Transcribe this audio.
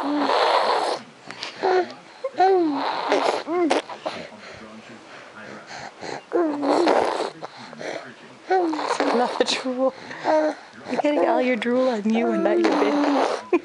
Not the drool. You're getting all your drool on you and not your baby.